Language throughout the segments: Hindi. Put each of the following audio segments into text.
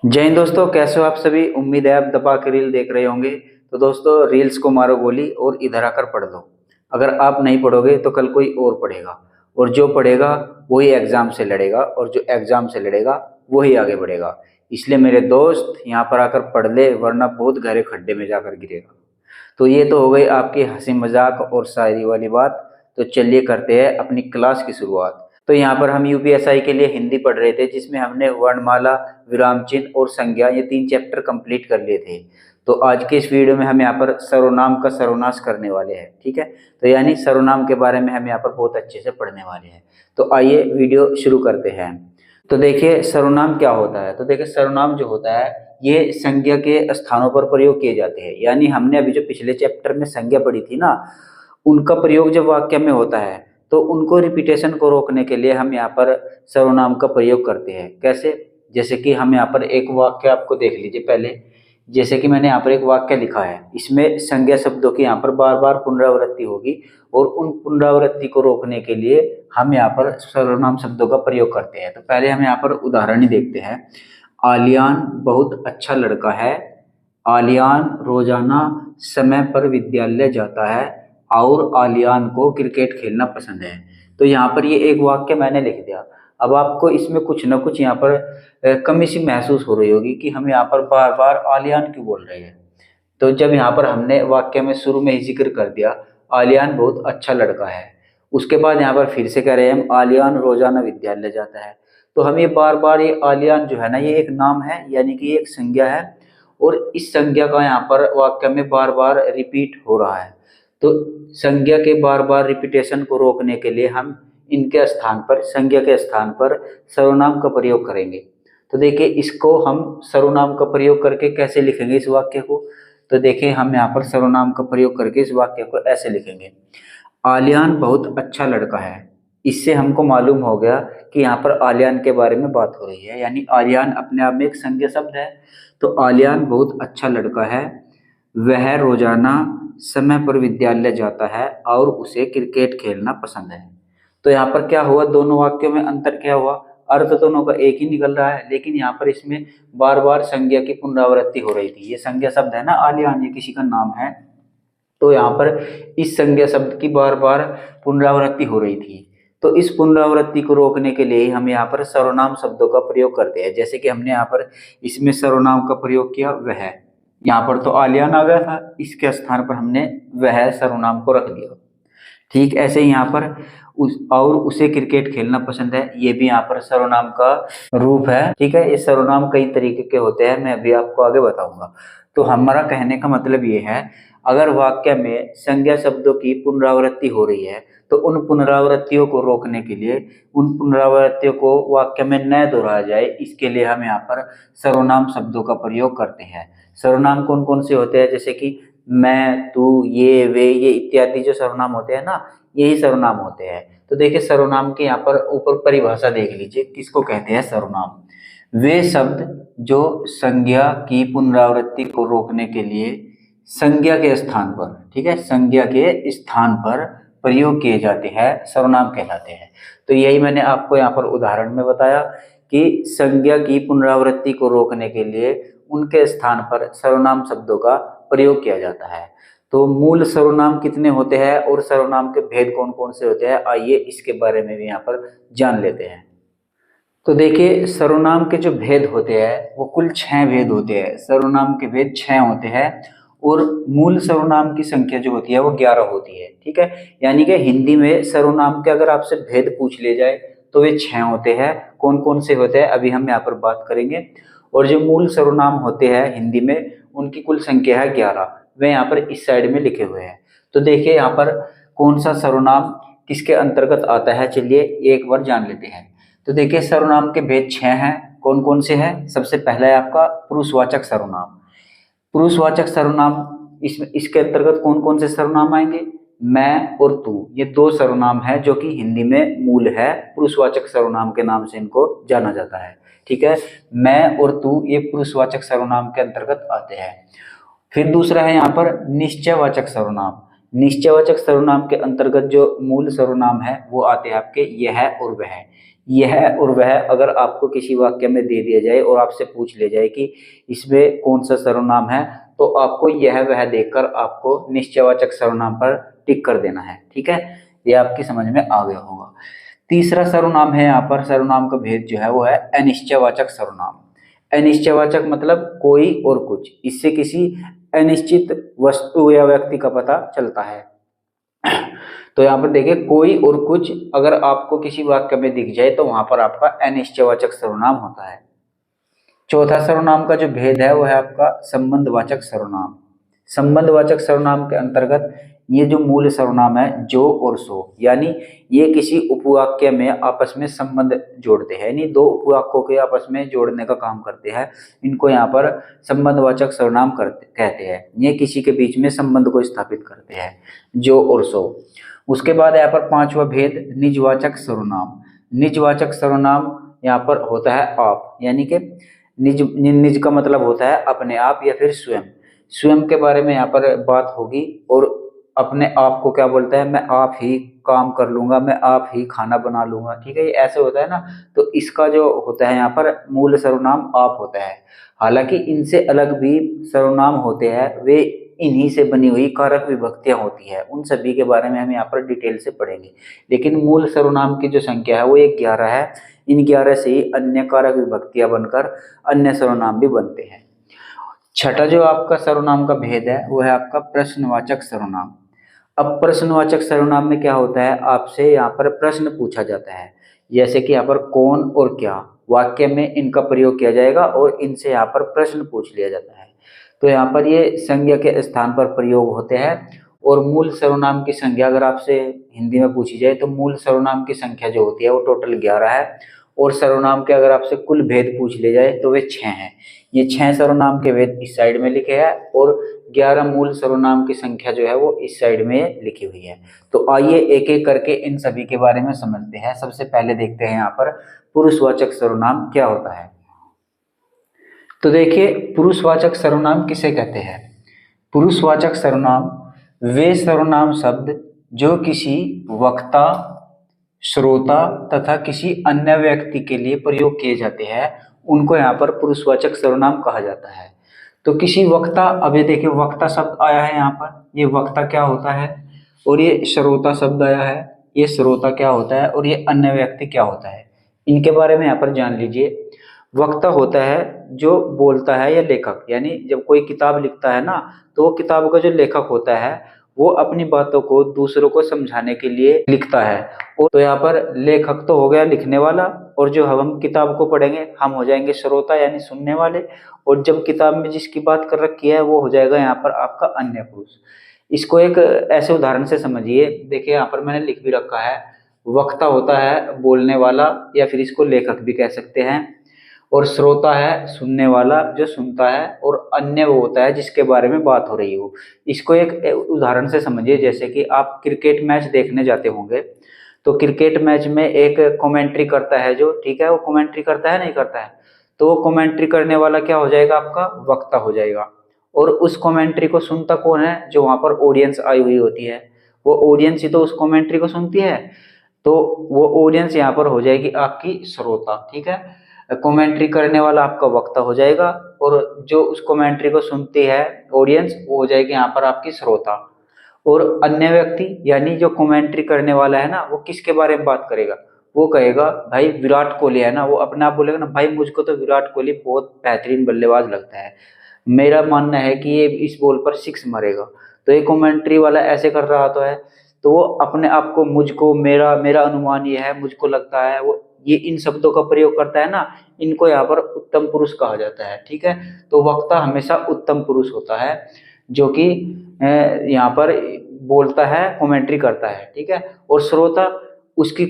जय हिंद दोस्तों, कैसे हो आप सभी। उम्मीद है आप दबा के रील देख रहे होंगे। तो दोस्तों, रील्स को मारो गोली और इधर आकर पढ़ लो। अगर आप नहीं पढ़ोगे तो कल कोई और पढ़ेगा, और जो पढ़ेगा वही एग्जाम से लड़ेगा, और जो एग्जाम से लड़ेगा वही आगे बढ़ेगा। इसलिए मेरे दोस्त, यहाँ पर आकर पढ़ ले, वरना बहुत गहरे खड्डे में जाकर गिरेगा। तो ये तो हो गई आपकी हंसी मजाक और शायरी वाली बात। तो चलिए करते हैं अपनी क्लास की शुरुआत। तो यहाँ पर हम यूपीएसआई के लिए हिंदी पढ़ रहे थे, जिसमें हमने वर्णमाला, विराम चिन्ह और संज्ञा ये 3 चैप्टर कंप्लीट कर लिए थे। तो आज के इस वीडियो में हम यहाँ पर सर्वनाम का सर्वनाश करने वाले हैं। ठीक है, तो यानी सर्वनाम के बारे में हम यहाँ पर बहुत अच्छे से पढ़ने वाले हैं। तो आइए वीडियो शुरू करते हैं। तो देखिए सर्वनाम क्या होता है। तो देखिए सर्वनाम जो होता है, ये संज्ञा के स्थानों पर प्रयोग किए जाते हैं। यानी हमने अभी जो पिछले चैप्टर में संज्ञा पढ़ी थी ना, उनका प्रयोग जब वाक्य में होता है तो उनको रिपीटेशन को रोकने के लिए हम यहाँ पर सर्वनाम का प्रयोग करते हैं। कैसे? जैसे कि हम यहाँ पर एक वाक्य आपको देख लीजिए पहले। जैसे कि मैंने यहाँ पर एक वाक्य लिखा है, इसमें संज्ञा शब्दों की यहाँ पर बार बार पुनरावृत्ति होगी, और उन पुनरावृत्ति को रोकने के लिए हम यहाँ पर सर्वनाम शब्दों का प्रयोग करते हैं। तो पहले हम यहाँ पर उदाहरण ही देखते हैं। आलियान बहुत अच्छा लड़का है। आलियान रोजाना समय पर विद्यालय जाता है, और आलियान को क्रिकेट खेलना पसंद है। तो यहाँ पर ये एक वाक्य मैंने लिख दिया। अब आपको इसमें कुछ ना कुछ यहाँ पर कमी सी महसूस हो रही होगी कि हम यहाँ पर बार बार आलियान क्यों बोल रहे हैं। तो जब यहाँ पर हमने वाक्य में शुरू में ही जिक्र कर दिया आलियान बहुत अच्छा लड़का है, उसके बाद यहाँ पर फिर से कह रहे हैं हम आलियान रोजाना विद्यालय जाता है, तो हम ये बार बार ये आलियान जो है ना, ये एक नाम है, यानी कि ये एक संज्ञा है, और इस संज्ञा का यहाँ पर वाक्य में बार बार रिपीट हो रहा है। तो संज्ञा के बार बार रिपीटेशन को रोकने के लिए हम इनके स्थान पर, संज्ञा के स्थान पर सर्वनाम का प्रयोग करेंगे। तो देखिए इसको हम सर्वनाम का प्रयोग करके कैसे लिखेंगे इस वाक्य को। तो देखिए हम यहाँ पर सर्वनाम का प्रयोग करके इस वाक्य को ऐसे लिखेंगे। आलियान बहुत अच्छा लड़का है। इससे हमको मालूम हो गया कि यहाँ पर आलियान के बारे में बात हो रही है, यानी आलियान अपने आप में एक संज्ञा शब्द है। तो आलियान बहुत अच्छा लड़का है, वह रोजाना समय पर विद्यालय जाता है और उसे क्रिकेट खेलना पसंद है। तो यहाँ पर क्या हुआ, दोनों वाक्यों में अंतर क्या हुआ, अर्थ दोनों का एक ही निकल रहा है, लेकिन यहाँ पर इसमें बार बार संज्ञा की पुनरावृत्ति हो रही थी। ये संज्ञा शब्द है ना, आलियान, ये किसी का नाम है। तो यहाँ पर इस संज्ञा शब्द की बार बार पुनरावृत्ति हो रही थी। तो इस पुनरावृत्ति को रोकने के लिए हम यहाँ पर सर्वनाम शब्दों का प्रयोग करते हैं। जैसे कि हमने यहाँ पर इसमें सर्वनाम का प्रयोग किया वह, यहाँ पर तो आलियान आ गया था, इसके स्थान पर हमने वह सर्वनाम को रख दिया। ठीक ऐसे ही यहाँ पर और उसे क्रिकेट खेलना पसंद है, ये भी यहाँ पर सर्वनाम का रूप है। ठीक है, ये सर्वनाम कई तरीके के होते हैं, मैं अभी आपको आगे बताऊंगा। तो हमारा कहने का मतलब ये है, अगर वाक्य में संज्ञा शब्दों की पुनरावृत्ति हो रही है तो उन पुनरावृत्तियों को रोकने के लिए, उन पुनरावृत्तियों को वाक्य में न दोहराया जाए, इसके लिए हम यहाँ पर सर्वनाम शब्दों का प्रयोग करते हैं। सर्वनाम कौन कौन से होते हैं? जैसे कि मैं, तू, ये, वे, ये इत्यादि जो सर्वनाम होते हैं ना, यही सर्वनाम होते हैं। तो देखिए सर्वनाम के यहाँ पर ऊपर परिभाषा देख लीजिए, किसको कहते हैं सर्वनाम। वे शब्द जो संज्ञा की पुनरावृत्ति को रोकने के लिए संज्ञा के स्थान पर, ठीक है, संज्ञा के स्थान पर प्रयोग किए जाते हैं, सर्वनाम कहलाते हैं। तो यही मैंने आपको यहाँ पर उदाहरण में बताया कि संज्ञा की पुनरावृत्ति को रोकने के लिए उनके स्थान पर सर्वनाम शब्दों का प्रयोग किया जाता है। तो मूल सर्वनाम कितने होते हैं और सर्वनाम के भेद कौन कौन से होते हैं, आइए इसके बारे में भी यहाँ पर जान लेते हैं। तो देखिए सर्वनाम के जो भेद होते हैं वो कुल 6 भेद होते हैं। सर्वनाम के भेद 6 होते हैं, और मूल सर्वनाम की संख्या जो होती है वो 11 होती है। ठीक है, यानी कि हिंदी में सर्वनाम के अगर आपसे भेद पूछ लिए जाए तो वे 6 होते हैं। कौन कौन से होते हैं अभी हम यहाँ पर बात करेंगे। और जो मूल सर्वनाम होते हैं हिंदी में, उनकी कुल संख्या है 11। वे यहाँ पर इस साइड में लिखे हुए हैं। तो देखिए यहाँ पर कौन सा सर्वनाम किसके अंतर्गत आता है, चलिए एक बार जान लेते हैं। तो देखिए सर्वनाम के भेद 6 हैं। कौन कौन से हैं? सबसे पहला है आपका पुरुषवाचक सर्वनाम। पुरुषवाचक सर्वनाम, इसके अंतर्गत कौन कौन से सर्वनाम आएंगे? मैं और तू, ये 2 सर्वनाम है जो कि हिंदी में मूल है, पुरुषवाचक सर्वनाम के नाम से इनको जाना जाता है। ठीक है, मैं और तू ये पुरुषवाचक सर्वनाम के अंतर्गत आते हैं। फिर दूसरा है यहाँ पर निश्चयवाचक सर्वनाम। निश्चयवाचक सर्वनाम के अंतर्गत जो मूल सर्वनाम है वो आते हैं आपके यह और वह। यह और वह अगर आपको किसी वाक्य में दे दिया जाए और आपसे पूछ लिया जाए कि इसमें कौन सा सर्वनाम है, तो आपको यह वह देखकर आपको निश्चयवाचक सर्वनाम पर टिक कर देना है। ठीक है, ये आपकी समझ में आ गया होगा। तीसरा सर्वनाम है, यहाँ पर सर्वनाम का भेद जो है वो है अनिश्चयवाचक सर्वनाम। अनिश्चयवाचक मतलब कोई और कुछ, इससे किसी अनिश्चित वस्तु या व्यक्ति का पता चलता है। तो यहाँ पर देखिए, कोई और कुछ अगर आपको किसी वाक्य में दिख जाए तो वहां पर आपका अनिश्चयवाचक सर्वनाम होता है। चौथा सर्वनाम का जो भेद है वो है आपका संबंधवाचक सर्वनाम। संबंधवाचक सर्वनाम के अंतर्गत ये जो मूल सर्वनाम है जो और सो, यानी ये किसी उपवाक्य में आपस में संबंध जोड़ते हैं, यानी दो उपवाक्यों के आपस में जोड़ने का काम करते हैं। इनको यहाँ पर संबंधवाचक सर्वनाम कहते हैं। ये किसी के बीच में संबंध को स्थापित करते हैं, जो और सो। उसके बाद यहाँ पर पांचवा भेद निजवाचक सर्वनाम। निजवाचक सर्वनाम यहाँ पर होता है आप, यानी कि निज निज का मतलब होता है अपने आप या फिर स्वयं। स्वयं के बारे में यहाँ पर बात होगी, और अपने आप को क्या बोलता है, मैं आप ही काम कर लूंगा, मैं आप ही खाना बना लूंगा। ठीक है, ये ऐसे होता है ना। तो इसका जो होता है यहाँ पर मूल सर्वनाम आप होता है। हालांकि इनसे अलग भी सर्वनाम होते हैं, वे इन्हीं से बनी हुई कारक विभक्तियां होती है। उन सभी के बारे में हम यहाँ पर डिटेल से पढ़ेंगे, लेकिन मूल सर्वनाम की जो संख्या है वो 11 है। इन 11 से ही अन्य कारक विभक्तियां बनकर अन्य सर्वनाम भी बनते हैं। छठा जो आपका सर्वनाम का भेद है वो है आपका प्रश्नवाचक सर्वनाम। अब प्रश्नवाचक सर्वनाम में क्या होता है, आपसे यहाँ पर प्रश्न पूछा जाता है, जैसे कि यहाँ पर कौन और क्या वाक्य में इनका प्रयोग किया जाएगा और इनसे यहाँ पर प्रश्न पूछ लिया जाता है। तो यहाँ पर ये संज्ञा के स्थान पर प्रयोग होते हैं। और मूल सर्वनाम की संख्या अगर आपसे हिंदी में पूछी जाए तो मूल सर्वनाम की संख्या जो होती है वो टोटल 11 है। और सर्वनाम के अगर आपसे कुल भेद पूछ लिए जाए तो वे 6 हैं। ये 6 सर्वनाम के भेद इस साइड में लिखे हैं और 11 मूल सर्वनाम की संख्या जो है वो इस साइड में लिखी हुई है। तो आइए एक एक करके इन सभी के बारे में समझते हैं। सबसे पहले देखते हैं यहाँ पर पुरुषवाचक सर्वनाम क्या होता है। तो देखिए, पुरुषवाचक सर्वनाम किसे कहते हैं। पुरुषवाचक सर्वनाम वे सर्वनाम शब्द जो किसी वक्ता, श्रोता तथा किसी अन्य व्यक्ति के लिए प्रयोग किए जाते हैं, उनको यहाँ पर पुरुषवाचक सर्वनाम कहा जाता है। तो किसी वक्ता, अब ये देखिए वक्ता शब्द आया है यहाँ पर, ये वक्ता क्या होता है, और ये श्रोता शब्द आया है, ये श्रोता क्या होता है, और ये अन्य व्यक्ति क्या होता है, इनके बारे में यहाँ पर जान लीजिए। वक्ता होता है जो बोलता है या लेखक, यानी जब कोई किताब लिखता है ना, तो वो किताब का जो लेखक होता है वो अपनी बातों को दूसरों को समझाने के लिए लिखता है। और तो यहाँ पर लेखक तो हो गया लिखने वाला, और जो हम किताब को पढ़ेंगे हम हो जाएंगे श्रोता यानी सुनने वाले। और जब किताब में जिसकी बात कर रखी है वो हो जाएगा यहाँ पर आपका अन्य पुरुष। इसको एक ऐसे उदाहरण से समझिए। देखिए यहाँ पर मैंने लिख भी रखा है, वक्ता होता है बोलने वाला या फिर इसको लेखक भी कह सकते हैं, और श्रोता है सुनने वाला जो सुनता है, और अन्य वो होता है जिसके बारे में बात हो रही हो। इसको एक उदाहरण से समझिए, जैसे कि आप क्रिकेट मैच देखने जाते होंगे, तो क्रिकेट मैच में एक कमेंट्री करता है जो, ठीक है, वो कमेंट्री करता है नहीं करता है, तो वो कमेंट्री करने वाला क्या हो जाएगा, आपका वक्ता हो जाएगा। और उस कमेंट्री को सुनता कौन है, जो वहां पर ऑडियंस आई हुई होती है, वो ऑडियंस ही तो उस कमेंट्री को सुनती है। तो वो ऑडियंस यहाँ पर हो जाएगी आपकी श्रोता। ठीक है, कमेंट्री करने वाला आपका वक्ता हो जाएगा, और जो उस कमेंट्री को सुनती है ऑडियंस वो हो जाएगी यहाँ पर आपकी श्रोता। और अन्य व्यक्ति यानी जो कमेंट्री करने वाला है ना, वो किसके बारे में बात करेगा, वो कहेगा भाई विराट कोहली है ना, वो अपने आप बोलेगा ना, भाई मुझको तो विराट कोहली बहुत बेहतरीन बल्लेबाज लगता है, मेरा मानना है कि ये इस बॉल पर 6 मारेगा। तो ये कमेंट्री वाला ऐसे कर रहा तो है, तो वो अपने आप को, मुझको, मेरा मेरा अनुमान ये है, मुझको लगता है, वो ये इन शब्दों का प्रयोग करता है ना, इनको यहाँ पर उत्तम पुरुष कहा जाता है। ठीक है, तो वक्ता हमेशा उत्तम पुरुष होता है जो कि यहाँ पर बोलता है, कमेंट्री करता है। ठीक है, और श्रोता उसकी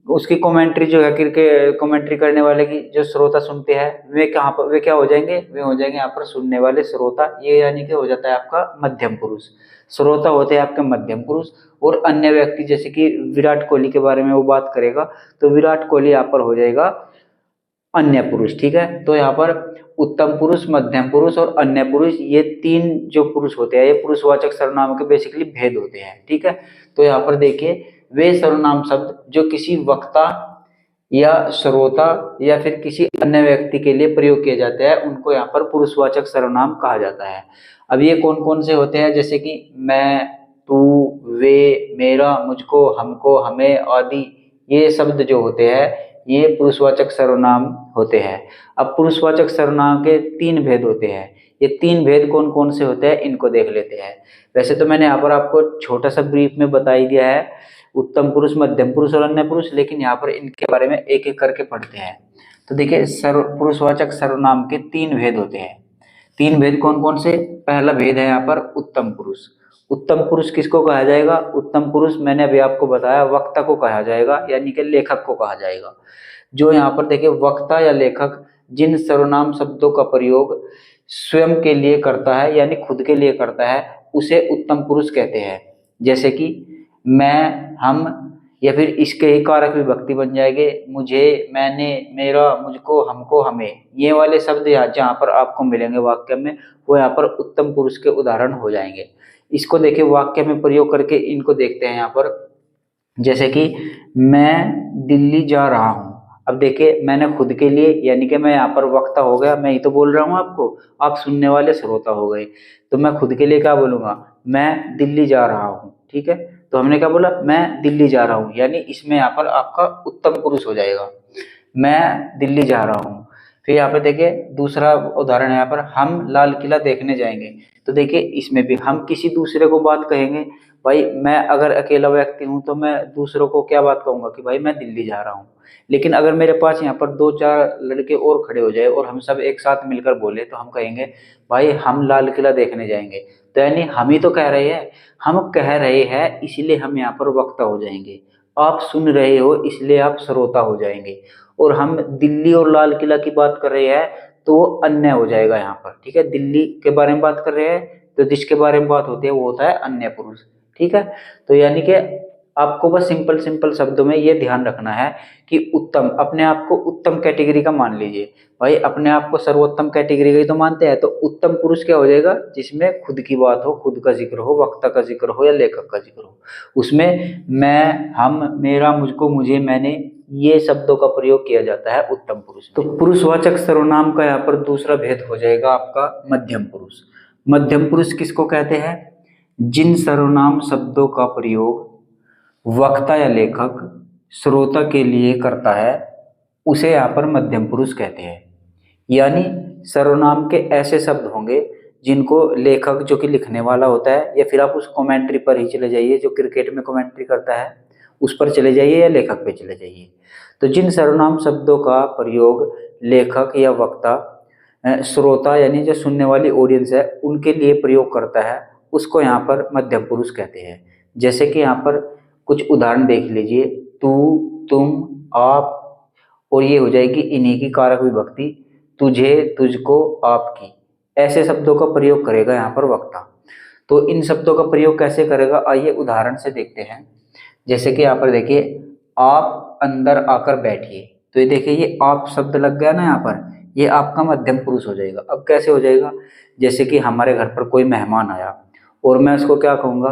उसकी कमेंट्री जो है, क्रिकेट कमेंट्री करने वाले की जो श्रोता सुनते हैं, वे कहाँ पर, वे क्या हो जाएंगे, वे हो जाएंगे यहाँ पर सुनने वाले श्रोता। ये यानी कि हो जाता है आपका मध्यम पुरुष। श्रोता होते हैं आपके मध्यम पुरुष। और अन्य व्यक्ति जैसे कि विराट कोहली के बारे में वो बात करेगा, तो विराट कोहली यहाँ पर हो जाएगा अन्य पुरुष। ठीक है, तो यहाँ पर उत्तम पुरुष, मध्यम पुरुष और अन्य पुरुष, ये 3 जो पुरुष होते हैं, ये पुरुषवाचक सर्वनाम के बेसिकली भेद होते हैं। ठीक है, तो यहाँ पर देखिए, वे सर्वनाम शब्द जो किसी वक्ता या श्रोता या फिर किसी अन्य व्यक्ति के लिए प्रयोग किए जाते हैं, उनको यहाँ पर पुरुषवाचक सर्वनाम कहा जाता है। अब ये कौन कौन से होते हैं, जैसे कि मैं, तू, वे, मेरा, मुझको, हमको, हमें आदि, ये शब्द जो होते हैं ये पुरुषवाचक सर्वनाम होते हैं। अब पुरुषवाचक सर्वनाम के तीन भेद होते हैं। ये तीन भेद कौन कौन से होते हैं इनको देख लेते हैं। वैसे तो मैंने यहाँ पर आपको छोटा सा ब्रीफ में बता ही दिया है, उत्तम पुरुष, मध्यम पुरुष और अन्य पुरुष, लेकिन यहाँ पर इनके बारे में एक एक करके पढ़ते हैं। तो देखिए, पुरुषवाचक सर्वनाम के तीन भेद होते हैं। तीन भेद कौन कौन से? पहला भेद है यहाँ पर उत्तम पुरुष। उत्तम पुरुष किसको कहा जाएगा? उत्तम पुरुष मैंने अभी आपको बताया वक्ता को कहा जाएगा, यानी कि लेखक को कहा जाएगा। जो यहाँ पर देखिए वक्ता या लेखक जिन सर्वनाम शब्दों का प्रयोग स्वयं के लिए करता है, यानी खुद के लिए करता है, उसे उत्तम पुरुष कहते हैं। जैसे कि मैं, हम, या फिर इसके ही कारक विभक्ति बन जाएंगे मुझे, मैंने, मेरा, मुझको, हमको, हमें। ये वाले शब्द जहाँ पर आपको मिलेंगे वाक्य में, वो यहाँ पर उत्तम पुरुष के उदाहरण हो जाएंगे। इसको देखिए वाक्य में प्रयोग करके इनको देखते हैं यहाँ पर। जैसे कि मैं दिल्ली जा रहा हूँ। अब देखिए मैंने खुद के लिए, यानी कि मैं यहाँ पर वक्ता हो गया, मैं ही तो बोल रहा हूँ आपको, आप सुनने वाले श्रोता हो गए। तो मैं खुद के लिए क्या बोलूँगा? मैं दिल्ली जा रहा हूँ, ठीक है। तो हमने क्या बोला? मैं दिल्ली जा रहा हूँ, यानी इसमें यहाँ पर आपका उत्तम पुरुष हो जाएगा, मैं दिल्ली जा रहा हूँ। फिर यहाँ पे देखिए दूसरा उदाहरण है यहाँ पर, हम लाल किला देखने जाएंगे। तो देखिए इसमें भी हम किसी दूसरे को बात कहेंगे। भाई मैं अगर अकेला व्यक्ति हूँ तो मैं दूसरों को क्या बात कहूंगा कि भाई मैं दिल्ली जा रहा हूँ। लेकिन अगर मेरे पास यहाँ पर दो चार लड़के और खड़े हो जाए और हम सब एक साथ मिलकर बोले तो हम कहेंगे भाई हम लाल किला देखने जाएंगे। तो यानी हम ही तो कह रहे हैं, हम कह रहे हैं इसलिए हम यहाँ पर वक्ता हो जाएंगे। आप सुन रहे हो इसलिए आप श्रोता हो जाएंगे। और हम दिल्ली और लाल किला की बात कर रहे हैं तो वो अन्य हो जाएगा यहाँ पर, ठीक है। दिल्ली के बारे में बात कर रहे हैं तो जिसके बारे में बात होती है वो होता है अन्य पुरुष, ठीक है। तो यानी कि आपको बस सिंपल सिंपल शब्दों में ये ध्यान रखना है कि उत्तम, अपने आप को उत्तम कैटेगरी का मान लीजिए। भाई अपने आप को सर्वोत्तम कैटेगरी का ही तो मानते हैं, तो उत्तम पुरुष क्या हो जाएगा? जिसमें खुद की बात हो, खुद का जिक्र हो, वक्ता का जिक्र हो या लेखक का जिक्र हो। उसमें मैं, हम, मेरा, मुझको, मुझे, मैंने, ये शब्दों का प्रयोग किया जाता है उत्तम पुरुष। तो पुरुषवाचक सर्वनाम का यहाँ पर दूसरा भेद हो जाएगा आपका मध्यम पुरुष। मध्यम पुरुष किसको कहते हैं? जिन सर्वनाम शब्दों का प्रयोग वक्ता या लेखक श्रोता के लिए करता है उसे यहाँ पर मध्यम पुरुष कहते हैं। यानी सर्वनाम के ऐसे शब्द होंगे जिनको लेखक, जो कि लिखने वाला होता है, या फिर आप उस कमेंट्री पर ही चले जाइए जो क्रिकेट में कमेंट्री करता है उस पर चले जाइए या लेखक पे चले जाइए। तो जिन सर्वनाम शब्दों का प्रयोग लेखक या वक्ता श्रोता यानी जो सुनने वाली ऑडियंस है उनके लिए प्रयोग करता है उसको यहाँ पर मध्यम पुरुष कहते हैं। जैसे कि यहाँ पर कुछ उदाहरण देख लीजिए, तू, तुम, आप, और ये हो जाएगी इन्हीं की कारक विभक्ति, तुझे, तुझको, आपकी। ऐसे शब्दों का प्रयोग करेगा यहाँ पर वक्ता। तो इन शब्दों का प्रयोग कैसे करेगा आइए उदाहरण से देखते हैं। जैसे कि यहाँ पर देखिए, आप अंदर आकर बैठिए। तो ये देखिए ये आप शब्द लग गया ना यहाँ पर, ये आपका मध्यम पुरुष हो जाएगा। अब कैसे हो जाएगा? जैसे कि हमारे घर पर कोई मेहमान आया और मैं उसको क्या कहूँगा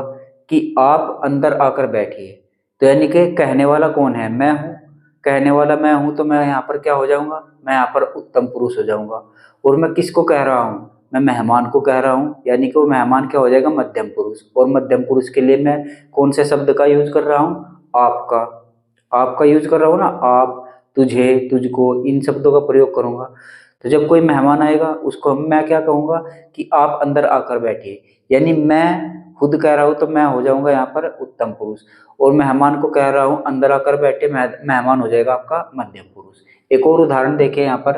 कि आप अंदर आकर बैठिए। तो यानी कि कहने वाला कौन है? मैं हूँ। कहने वाला मैं हूँ तो मैं यहाँ पर क्या हो जाऊँगा? मैं यहाँ पर उत्तम पुरुष हो जाऊँगा। और मैं किसको कह रहा हूँ? मैं मेहमान को कह रहा हूँ, यानी कि वो मेहमान क्या हो जाएगा? मध्यम पुरुष। और मध्यम पुरुष के लिए मैं कौन से शब्द का यूज कर रहा हूँ? आपका। आपका यूज कर रहा हूँ ना, आप, तुझे, तुझको, इन शब्दों का प्रयोग करूँगा। तो जब कोई मेहमान आएगा उसको मैं क्या कहूँगा कि आप अंदर आकर बैठिए। यानी मैं खुद कह रहा हूँ तो मैं हो जाऊँगा यहाँ पर उत्तम पुरुष, और मेहमान को कह रहा हूँ अंदर आकर बैठे, मेहमान हो जाएगा आपका मध्यम पुरुष। एक और उदाहरण देखें यहाँ पर,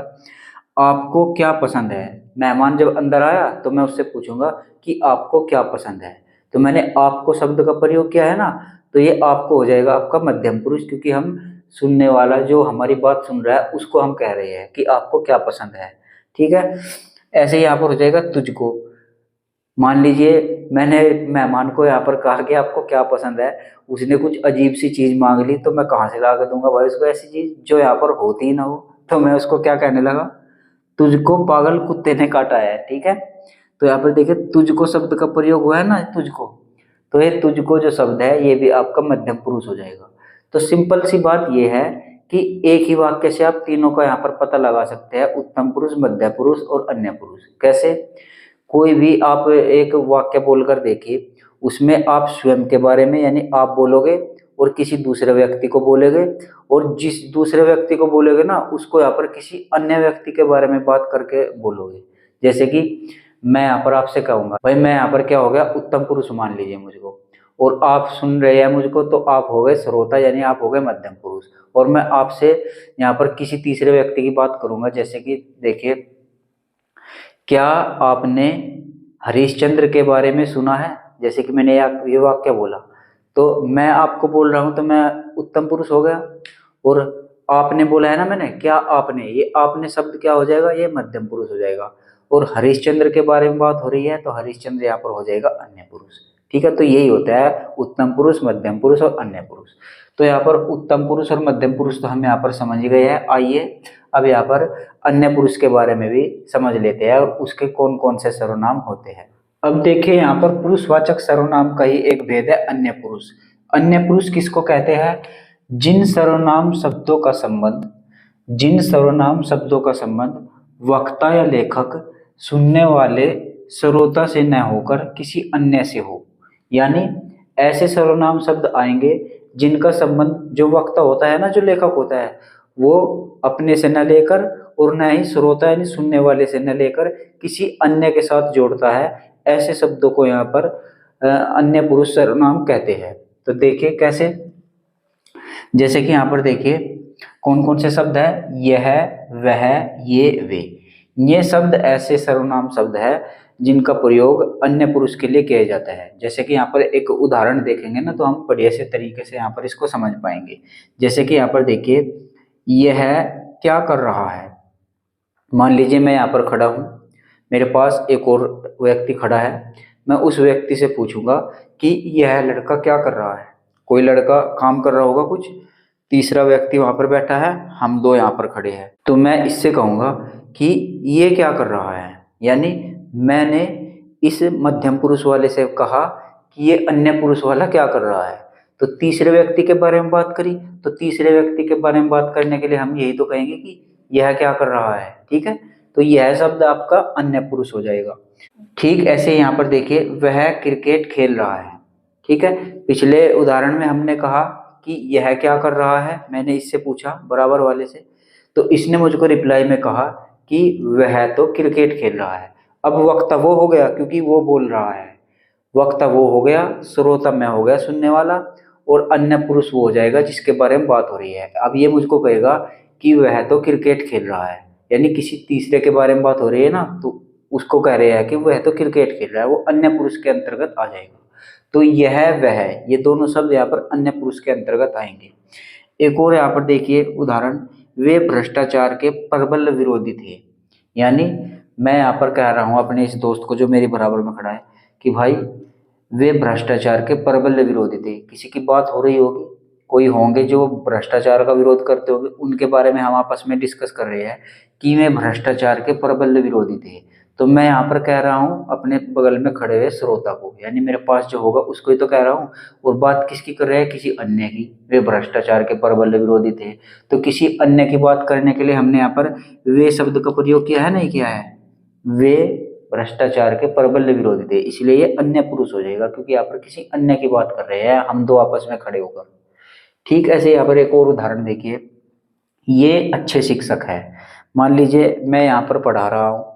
आपको क्या पसंद है? मेहमान जब अंदर आया तो मैं उससे पूछूंगा कि आपको क्या पसंद है। तो मैंने आपको शब्द का प्रयोग किया है ना, तो ये आपको हो जाएगा आपका मध्यम पुरुष, क्योंकि हम सुनने वाला जो हमारी बात सुन रहा है उसको हम कह रहे हैं कि आपको क्या पसंद है, ठीक है। ऐसे ही यहाँ पर हो जाएगा तुझको। मान लीजिए मैंने मेहमान को यहाँ पर कहा कि आपको क्या पसंद है, उसने कुछ अजीब सी चीज मांग ली, तो मैं कहाँ से ला के दूंगा भाई उसको ऐसी चीज जो यहाँ पर होती ही ना हो। तो मैं उसको क्या कहने लगा? तुझको पागल कुत्ते ने काटा है, ठीक है। तो यहाँ पर देखिए तुझको शब्द का प्रयोग हुआ है ना, तुझको। तो ये तुझको जो शब्द है ये भी आपका मध्यम पुरुष हो जाएगा। तो सिंपल सी बात ये है कि एक ही वाक्य से आप तीनों का यहाँ पर पता लगा सकते हैं, उत्तम पुरुष, मध्य पुरुष और अन्य पुरुष। कैसे? कोई भी आप एक वाक्य बोलकर देखिए, उसमें आप स्वयं के बारे में यानी आप बोलोगे और किसी दूसरे व्यक्ति को बोलोगे, और जिस दूसरे व्यक्ति को बोलोगे ना उसको यहाँ पर किसी अन्य व्यक्ति के बारे में बात करके बोलोगे। जैसे कि मैं यहाँ पर आपसे कहूँगा, भाई मैं यहाँ पर क्या हो गया, उत्तम पुरुष मान लीजिए मुझको, और आप सुन रहे हैं मुझको, तो आप हो गए श्रोता यानी आप हो गए मध्यम पुरुष। और मैं आपसे यहाँ पर किसी तीसरे व्यक्ति की बात करूंगा, जैसे कि देखिए, क्या आपने हरिश्चंद्र के बारे में सुना है? जैसे कि मैंने ये वाक्य बोला, तो मैं आपको बोल रहा हूं तो मैं उत्तम पुरुष हो गया, और आपने बोला है ना मैंने, क्या आपने, ये आपने शब्द क्या हो जाएगा, ये मध्यम पुरुष हो जाएगा। और हरिश्चंद्र के बारे में बात हो रही है तो हरिश्चंद्र यहाँ पर हो जाएगा अन्य पुरुष। ठीक है, तो यही होता है उत्तम पुरुष, मध्यम पुरुष और अन्य पुरुष। तो यहाँ पर उत्तम पुरुष और मध्यम पुरुष तो हम यहाँ पर समझ गए हैं। आइए अब यहाँ पर अन्य पुरुष के बारे में भी समझ लेते हैं और उसके कौन कौन से सर्वनाम होते हैं। अब देखिए, यहाँ पर पुरुषवाचक सर्वनाम का ही एक भेद है, अन्य पुरुष। अन्य पुरुष किसको कहते हैं? जिन सर्वनाम शब्दों का संबंध वक्ता या लेखक सुनने वाले श्रोता से न होकर किसी अन्य से हो। यानी ऐसे सर्वनाम शब्द आएंगे जिनका संबंध जो वक्ता होता है ना, जो लेखक होता है, वो अपने से न लेकर और न ही श्रोता यानी सुनने वाले से न लेकर किसी अन्य के साथ जोड़ता है। ऐसे शब्दों को यहाँ पर अन्य पुरुष सर्वनाम कहते हैं। तो देखिए कैसे, जैसे कि यहाँ पर देखिए कौन कौन से शब्द है, यह, वह, ये, वे। ये शब्द ऐसे सर्वनाम शब्द है जिनका प्रयोग अन्य पुरुष के लिए किया जाता है। जैसे कि यहाँ पर एक उदाहरण देखेंगे ना तो हम बढ़िया से तरीके से यहाँ पर इसको समझ पाएंगे। जैसे कि यहाँ पर देखिए, यह क्या कर रहा है। मान लीजिए मैं यहाँ पर खड़ा हूँ, मेरे पास एक और व्यक्ति खड़ा है, मैं उस व्यक्ति से पूछूंगा कि यह लड़का क्या कर रहा है। कोई लड़का काम कर रहा होगा कुछ, तीसरा व्यक्ति वहां पर बैठा है, हम दो यहाँ पर खड़े हैं, तो मैं इससे कहूंगा कि ये क्या कर रहा है। यानी मैंने इस मध्यम पुरुष वाले से कहा कि ये अन्य पुरुष वाला क्या कर रहा है। तो तीसरे व्यक्ति के बारे में बात करी, तो तीसरे व्यक्ति के बारे में बात करने के लिए हम यही तो कहेंगे कि यह क्या कर रहा है। ठीक है, तो यह शब्द आपका अन्य पुरुष हो जाएगा। ठीक ऐसे यहाँ पर देखिए, वह क्रिकेट खेल रहा है। ठीक है, पिछले उदाहरण में हमने कहा कि यह क्या कर रहा है, मैंने इससे पूछा बराबर वाले से, तो इसने मुझको रिप्लाई में कहा कि वह तो क्रिकेट खेल रहा है। अब वक्ता वो हो गया क्योंकि वो बोल रहा है, वक्ता वो हो गया, श्रोता मैं हो गया सुनने वाला, और अन्य पुरुष वो हो जाएगा जिसके बारे में बात हो रही है। अब ये मुझको कहेगा कि वह तो क्रिकेट खेल रहा है, यानी किसी तीसरे के बारे में बात हो रही है ना, तो उसको कह रहे हैं कि वह तो क्रिकेट खेल रहा है, वो अन्य पुरुष के अंतर्गत आ जाएगा। तो यह वह, ये दोनों शब्द यहाँ पर अन्य पुरुष के अंतर्गत आएंगे। एक और यहाँ पर देखिए उदाहरण, वे भ्रष्टाचार के प्रबल विरोधी थे। यानी मैं यहाँ पर कह रहा हूँ अपने इस दोस्त को जो मेरे बराबर में खड़ा है कि भाई वे भ्रष्टाचार के प्रबल विरोधी थे। किसी की बात हो रही होगी, कोई होंगे जो भ्रष्टाचार का विरोध करते होंगे, उनके बारे में हम आपस में डिस्कस कर रहे हैं कि वे भ्रष्टाचार के प्रबल विरोधी थे। तो मैं यहाँ पर कह रहा हूँ अपने बगल में खड़े हुए श्रोता को, यानी मेरे पास जो होगा उसको ही तो कह रहा हूँ, और बात किसकी कर रहे हैं, किसी अन्य की। वे भ्रष्टाचार के प्रबल विरोधी थे, तो किसी अन्य की बात करने के लिए हमने यहाँ पर वे शब्द का प्रयोग किया है, नहीं किया है। वे भ्रष्टाचार के प्रबल विरोधी थे, इसलिए ये अन्य पुरुष हो जाएगा क्योंकि यहाँ पर किसी अन्य की बात कर रहे हैं हम दो आपस में खड़े होकर। ठीक ऐसे यहाँ पर एक और उदाहरण देखिए, ये अच्छे शिक्षक है। मान लीजिए मैं यहाँ पर पढ़ा रहा हूँ,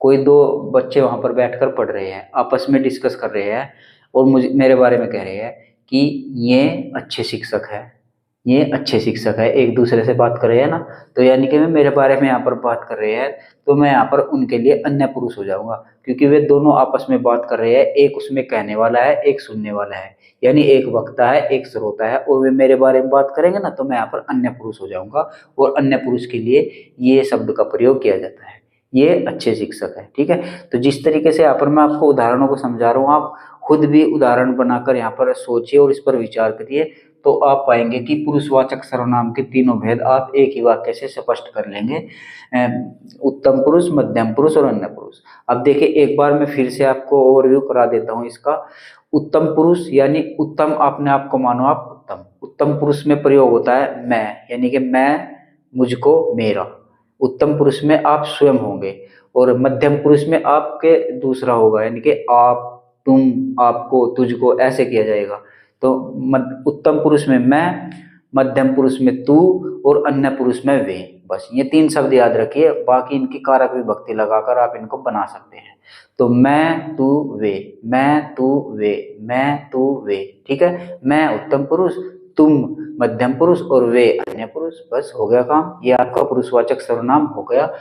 कोई दो बच्चे वहां पर बैठकर पढ़ रहे हैं, आपस में डिस्कस कर रहे हैं और मुझे मेरे बारे में कह रहे हैं कि ये अच्छे शिक्षक है, ये अच्छे शिक्षक है, एक दूसरे से बात कर रहे हैं ना, तो यानी कि मैं मेरे बारे में यहाँ पर बात कर रहे हैं, तो मैं यहाँ पर उनके लिए अन्य पुरुष हो जाऊंगा क्योंकि वे दोनों आपस में बात कर रहे हैं, एक उसमें कहने वाला है, एक सुनने वाला है, यानी एक वक्ता है, एक श्रोता है, और वे मेरे बारे में बात करेंगे ना, तो मैं यहाँ पर अन्य पुरुष हो जाऊंगा, और अन्य पुरुष के लिए ये शब्द का प्रयोग किया जाता है, ये अच्छे शिक्षक है। ठीक है, तो जिस तरीके से यहाँ पर मैं आपको उदाहरणों को समझा रहा हूँ, आप खुद भी उदाहरण बनाकर यहाँ पर सोचिए और इस पर विचार करिए, तो आप पाएंगे कि पुरुषवाचक सर्वनाम के तीनों भेद आप एक ही वाक्य से स्पष्ट कर लेंगे, उत्तम पुरुष, मध्यम पुरुष और अन्य पुरुष। अब देखिए एक बार मैं फिर से आपको ओवरव्यू करा देता हूँ इसका। उत्तम पुरुष यानी उत्तम, आपने आप को मानो आप उत्तम, उत्तम पुरुष में प्रयोग होता है मैं, यानी कि मैं, मुझको, मेरा। उत्तम पुरुष में आप स्वयं होंगे, और मध्यम पुरुष में आपके दूसरा होगा, यानी कि आप, तुम, आपको, तुझको, ऐसे किया जाएगा। तो उत्तम पुरुष में मैं, मध्यम पुरुष में तू, और अन्य पुरुष में वे। बस ये 3 शब्द याद रखिए, बाकी इनकी कारक विभक्ति लगाकर आप इनको बना सकते हैं। तो मैं, तू, वे, मैं, तू, वे, मैं, तू, वे। ठीक है, मैं उत्तम पुरुष, तुम मध्यम पुरुष, और वे अन्य पुरुष। बस हो गया काम, ये आपका पुरुषवाचक सर्वनाम हो गया।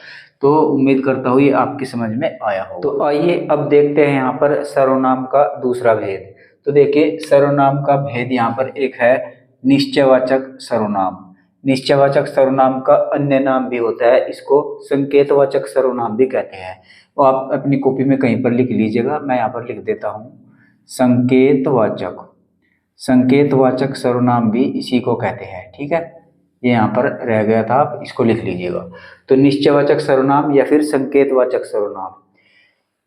तो उम्मीद करता हूँ ये आपकी समझ में आया हो। तो आइए अब देखते हैं यहाँ पर सर्वनाम का दूसरा भेद। तो देखिए, सर्वनाम का भेद यहाँ पर एक है निश्चयवाचक सर्वनाम। निश्चयवाचक सर्वनाम का अन्य नाम भी होता है, इसको संकेतवाचक सर्वनाम भी कहते हैं। वो आप अपनी कॉपी में कहीं पर लिख लीजिएगा, मैं यहाँ पर लिख देता हूँ। संकेतवाचक, संकेतवाचक सर्वनाम भी इसी को कहते हैं। ठीक है, ये यहाँ पर रह गया था, आप इसको लिख लीजिएगा। तो निश्चयवाचक सर्वनाम या फिर संकेतवाचक सर्वनाम,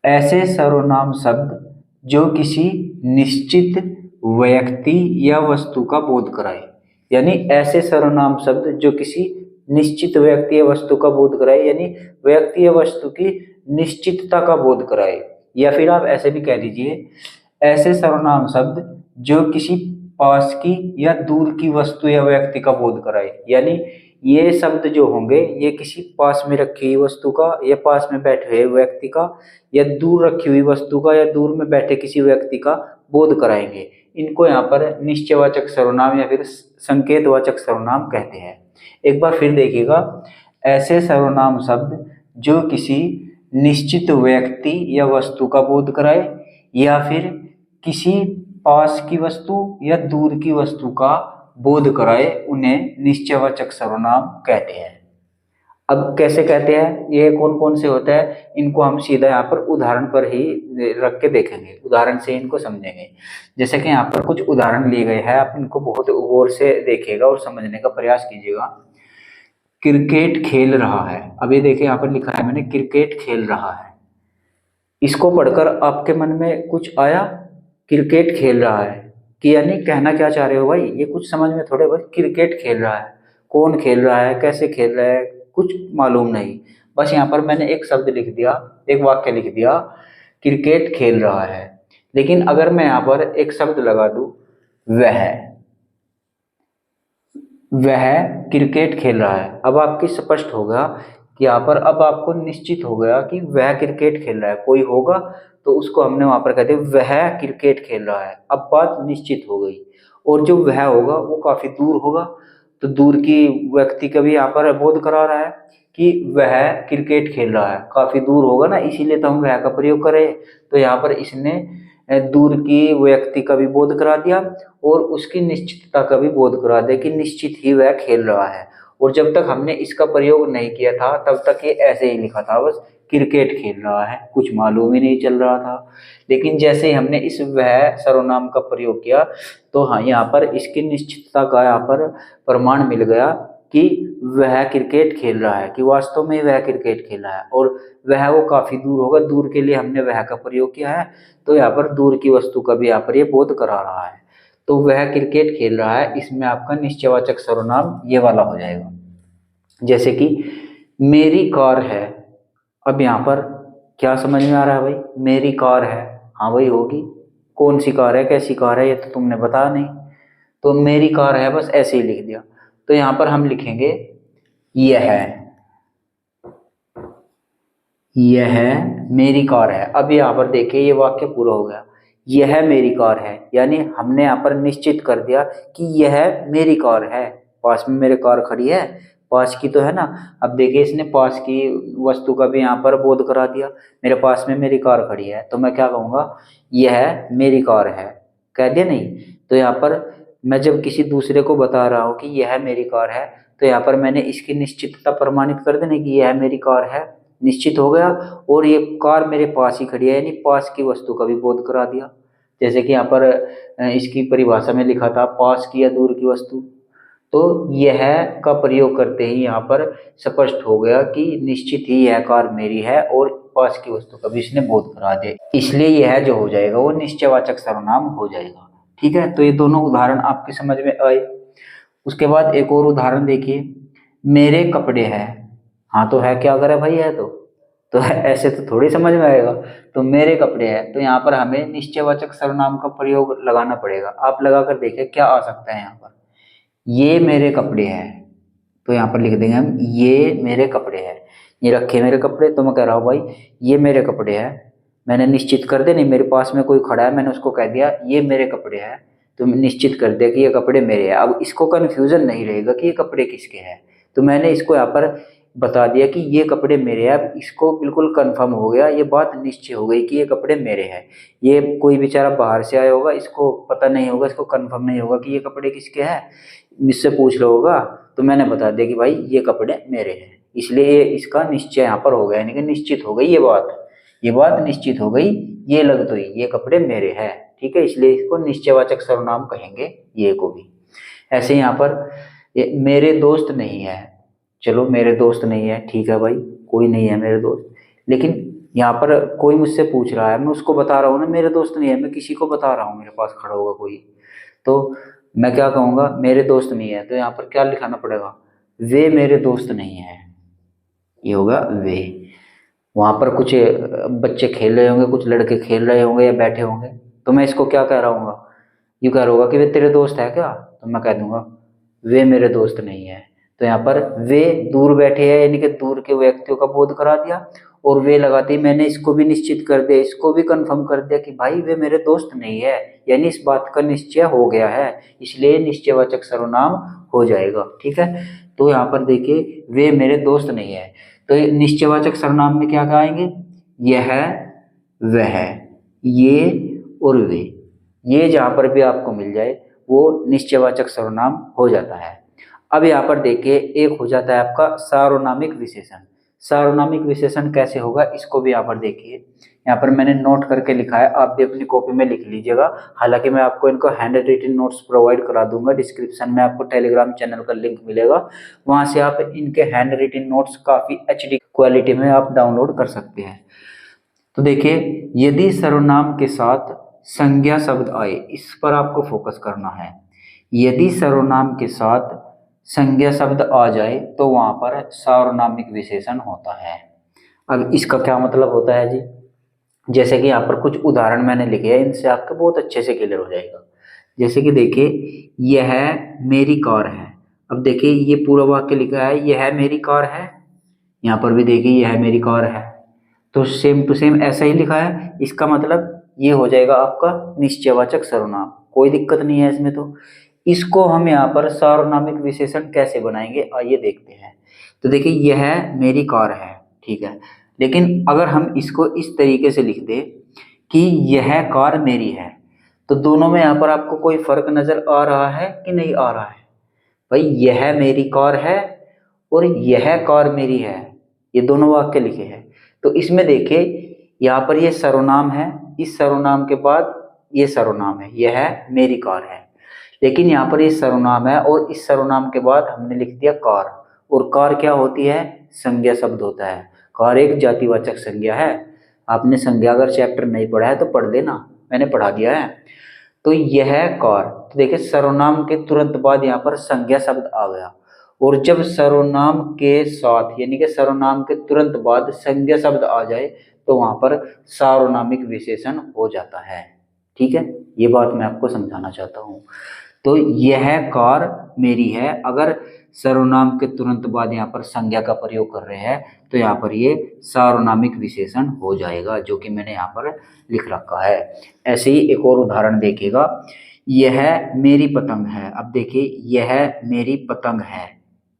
ऐसे सर्वनाम शब्द जो किसी निश्चित व्यक्ति या वस्तु का बोध कराए। यानी ऐसे सर्वनाम शब्द जो किसी निश्चित व्यक्ति या वस्तु का बोध कराए, यानी व्यक्ति या वस्तु की निश्चितता का बोध कराए। या फिर आप ऐसे भी कह दीजिए, ऐसे सर्वनाम शब्द जो किसी पास की या दूर की वस्तु या व्यक्ति का बोध कराए। यानी ये शब्द जो होंगे ये किसी पास में रखी हुई वस्तु का, या पास में बैठे हुए व्यक्ति का, या दूर रखी हुई वस्तु का, या दूर में बैठे किसी व्यक्ति का बोध कराएंगे। इनको यहाँ पर निश्चयवाचक सर्वनाम या फिर संकेतवाचक सर्वनाम कहते हैं। एक बार फिर देखिएगा, ऐसे सर्वनाम शब्द जो किसी निश्चित व्यक्ति या वस्तु का बोध कराए, या फिर किसी पास की वस्तु या दूर की वस्तु का बोध कराए, उन्हें निश्चयवाचक सर्वनाम कहते हैं। अब कैसे कहते हैं, ये कौन कौन से होता है, इनको हम सीधा यहाँ पर उदाहरण पर ही रख के देखेंगे, उदाहरण से इनको समझेंगे। जैसे कि यहाँ पर कुछ उदाहरण लिए गए हैं, आप इनको बहुत गौर से देखिएगा और समझने का प्रयास कीजिएगा। क्रिकेट खेल रहा है, अब ये देखिए यहाँ पर लिखा है मैंने, क्रिकेट खेल रहा है। इसको पढ़कर आपके मन में कुछ आया, क्रिकेट खेल रहा है, कि यानी कहना क्या चाह रहे हो भाई, ये कुछ समझ में थोड़े, भाई क्रिकेट खेल रहा है, कौन खेल रहा है, कैसे खेल रहा है, कुछ मालूम नहीं। बस यहाँ पर मैंने एक शब्द लिख दिया, एक वाक्य लिख दिया, क्रिकेट खेल रहा है। लेकिन अगर मैं यहाँ पर एक शब्द लगा दूं, वह क्रिकेट खेल रहा है, अब आपकी स्पष्ट होगा कि यहाँ पर अब आपको निश्चित हो गया कि वह क्रिकेट खेल रहा है। कोई होगा तो उसको हमने वहां पर कहते वह क्रिकेट खेल रहा है, अब बात निश्चित हो गई। और जो वह होगा वो काफी दूर होगा, तो दूर की व्यक्ति का भी यहाँ पर बोध करा रहा है कि वह क्रिकेट खेल रहा है, काफी दूर होगा ना, इसीलिए तो हम वह का प्रयोग करें। तो यहाँ पर इसने दूर की व्यक्ति का भी बोध करा दिया और उसकी निश्चितता का भी बोध करा दिया कि निश्चित ही वह खेल रहा है। और जब तक हमने इसका प्रयोग नहीं किया था तब तक ये ऐसे ही लिखा था, बस क्रिकेट खेल रहा है, कुछ मालूम ही नहीं चल रहा था। लेकिन जैसे ही हमने इस वह सर्वनाम का प्रयोग किया तो हाँ, यहाँ पर इसकी निश्चितता का यहाँ पर प्रमाण मिल गया कि वह क्रिकेट खेल रहा है, कि वास्तव में वह क्रिकेट खेल रहा है। और वह वो काफी दूर होगा, दूर के लिए हमने वह का प्रयोग किया है, तो यहाँ पर दूर की वस्तु का भी यहाँ पर ये बोध करा रहा है। तो वह क्रिकेट खेल रहा है, इसमें आपका निश्चयवाचक सर्वनाम ये वाला हो जाएगा। जैसे कि मेरी कार है, अब यहाँ पर क्या समझ में आ रहा है भाई, मेरी कार है, हाँ भाई होगी, कौन सी कार है, कैसी कार है, ये तो तुमने बताया नहीं, तो मेरी कार है, बस ऐसे ही लिख दिया। तो यहाँ पर हम लिखेंगे यह मेरी कार है। अब यहाँ पर देखिए ये वाक्य पूरा हो गया, यह मेरी कार है, यानी हमने यहाँ पर निश्चित कर दिया कि यह मेरी कार है, पास में मेरे कार खड़ी है, पास की तो है ना। अब देखिए इसने पास की वस्तु का भी यहाँ पर बोध करा दिया, मेरे पास में मेरी कार खड़ी है, तो मैं क्या कहूँगा, यह मेरी कार है, कह दिया नहीं। तो यहाँ पर मैं जब किसी दूसरे को बता रहा हूँ कि यह मेरी कार है, तो यहाँ पर मैंने इसकी निश्चितता प्रमाणित कर देने की यह मेरी कार है, निश्चित हो गया। और ये कार मेरे पास ही खड़ी है, यानी पास की वस्तु का भी बोध करा दिया। जैसे कि यहाँ पर इसकी परिभाषा में लिखा था पास की या दूर की वस्तु, तो यह का प्रयोग करते ही यहाँ पर स्पष्ट हो गया कि निश्चित ही यह कार मेरी है और पास की वस्तु का भी इसने बोध करा दिया, इसलिए यह जो हो जाएगा वो निश्चयवाचक सर्वनाम हो जाएगा। ठीक है, तो ये दोनों उदाहरण आपकी समझ में आए। उसके बाद एक और उदाहरण देखिए, मेरे कपड़े हैं। हाँ तो है क्या, अगर है भाई है तो ऐसे तो थोड़ी समझ में आएगा। तो मेरे कपड़े हैं, तो यहाँ पर हमें निश्चयवाचक सर्वनाम का प्रयोग लगाना पड़ेगा। आप लगा कर देखिए क्या आ सकता है यहाँ पर। ये मेरे कपड़े हैं, तो यहाँ पर लिख देंगे हम ये मेरे कपड़े हैं। ये रखे मेरे कपड़े, तो मैं कह रहा हूँ भाई ये मेरे कपड़े हैं। मैंने निश्चित कर दिया, नहीं मेरे पास में कोई खड़ा है, मैंने उसको कह दिया ये मेरे कपड़े हैं, तो निश्चित कर दिया कि ये कपड़े मेरे हैं। अब इसको कन्फ्यूजन नहीं रहेगा कि ये कपड़े किसके हैं, तो मैंने इसको यहाँ पर बता दिया कि ये कपड़े मेरे हैं। अब इसको बिल्कुल कंफर्म हो गया, ये बात निश्चय हो गई कि ये कपड़े मेरे हैं। ये कोई बेचारा बाहर से आया होगा, इसको पता नहीं होगा, इसको कंफर्म नहीं होगा कि ये कपड़े किसके हैं, मुझसे पूछ रहा होगा, तो मैंने बता दिया कि भाई ये कपड़े मेरे हैं, इसलिए इसका निश्चय यहाँ पर हो गया, यानी कि निश्चित हो गई ये बात निश्चित हो गई, ये लग तो ये कपड़े मेरे हैं। ठीक है, इसलिए इसको निश्चयवाचक सर्वनाम कहेंगे ये को भी। ऐसे यहाँ पर मेरे दोस्त नहीं है, चलो मेरे दोस्त नहीं है, ठीक है भाई कोई नहीं है मेरे दोस्त, लेकिन यहाँ पर कोई मुझसे पूछ रहा है, मैं उसको बता रहा हूँ ना मेरे दोस्त नहीं है, मैं किसी को बता रहा हूँ, मेरे पास खड़ा होगा कोई, तो मैं क्या कहूँगा मेरे दोस्त नहीं है, तो यहाँ पर क्या लिखाना पड़ेगा, वे मेरे दोस्त नहीं है, ये होगा वे। वहाँ पर कुछ बच्चे खेल रहे होंगे, कुछ लड़के खेल रहे होंगे या बैठे होंगे, तो मैं इसको क्या कह रहा हूँ, यूँ कह रहा होगा कि वे तेरे दोस्त है क्या, तो मैं कह दूंगा वे मेरे दोस्त नहीं है। तो यहाँ पर वे दूर बैठे हैं, यानी कि दूर के व्यक्तियों का बोध करा दिया, और वे लगाते ही मैंने इसको भी निश्चित कर दिया, इसको भी कंफर्म कर दिया कि भाई वे मेरे दोस्त नहीं है, यानी इस बात का निश्चय हो गया है, इसलिए निश्चयवाचक सर्वनाम हो जाएगा। ठीक है, तो यहाँ पर देखिए वे मेरे दोस्त नहीं है, तो निश्चयवाचक सर्वनाम में क्या कहेंगे, यह, वह, ये और वे, ये जहाँ पर भी आपको मिल जाए वो निश्चयवाचक सर्वनाम हो जाता है। अब यहाँ पर देखिए एक हो जाता है आपका सार्वनामिक विशेषण। सार्वनामिक विशेषण कैसे होगा इसको भी यहाँ पर देखिए, यहाँ पर मैंने नोट करके लिखा है, आप भी अपनी कॉपी में लिख लीजिएगा। हालांकि मैं आपको इनको हैंड रिटन नोट्स प्रोवाइड करा दूंगा, डिस्क्रिप्शन में आपको टेलीग्राम चैनल का लिंक मिलेगा, वहां से आप इनके हैंड रिटन नोट्स काफी HD क्वालिटी में आप डाउनलोड कर सकते हैं। तो देखिए यदि सर्वनाम के साथ संज्ञा शब्द आए, इस पर आपको फोकस करना है। यदि सर्वनाम के साथ संज्ञा शब्द आ जाए तो वहां पर सार्वनामिक विशेषण होता है। अब इसका क्या मतलब होता है जी, जैसे कि यहाँ पर कुछ उदाहरण मैंने लिखे हैं, इनसे आपको बहुत अच्छे से क्लियर हो जाएगा। जैसे कि देखिए यह मेरी कार है, अब देखिए ये पूरा वाक्य लिखा है यह मेरी कार है, यहाँ पर भी देखिए यह मेरी कार है, तो सेम टू सेम ऐसा ही लिखा है, इसका मतलब ये हो जाएगा आपका निश्चयवाचक सर्वनाम, कोई दिक्कत नहीं है इसमें। तो इसको हम यहाँ पर सार्वनामिक विशेषण कैसे बनाएंगे आइए देखते हैं। तो देखिए यह मेरी कार है, ठीक है, लेकिन अगर हम इसको इस तरीके से लिख दे कि यह कार मेरी है, तो दोनों में यहाँ पर आपको कोई फर्क नजर आ रहा है कि नहीं आ रहा है, भाई यह मेरी कार है और यह कार मेरी है, ये दोनों वाक्य लिखे हैं। तो इसमें देखिए यहाँ पर ये सर्वनाम है, इस सर्वनाम के बाद ये सर्वनाम है, यह मेरी कार है, लेकिन यहाँ पर ये सर्वनाम है और इस सर्वनाम के बाद हमने लिख दिया कार, और कार क्या होती है, संज्ञा शब्द होता है, कार एक जातिवाचक संज्ञा है। आपने संज्ञा अगर चैप्टर नहीं पढ़ा है तो पढ़ लेना, मैंने पढ़ा दिया है। तो यह कार, तो देखिए सर्वनाम के तुरंत बाद यहाँ पर संज्ञा शब्द आ गया, और जब सर्वनाम के साथ यानी कि सर्वनाम के तुरंत बाद संज्ञा शब्द आ जाए तो वहां पर सार्वनामिक विशेषण हो जाता है। ठीक है, ये बात मैं आपको समझाना चाहता हूँ। तो यह कार मेरी है, अगर सर्वनाम के तुरंत बाद यहाँ पर संज्ञा का प्रयोग कर रहे हैं तो यहाँ पर ये सार्वनामिक विशेषण हो जाएगा, जो कि मैंने यहाँ पर लिख रखा है। ऐसे ही एक और उदाहरण देखिएगा, यह मेरी पतंग है, अब देखिए यह मेरी पतंग है,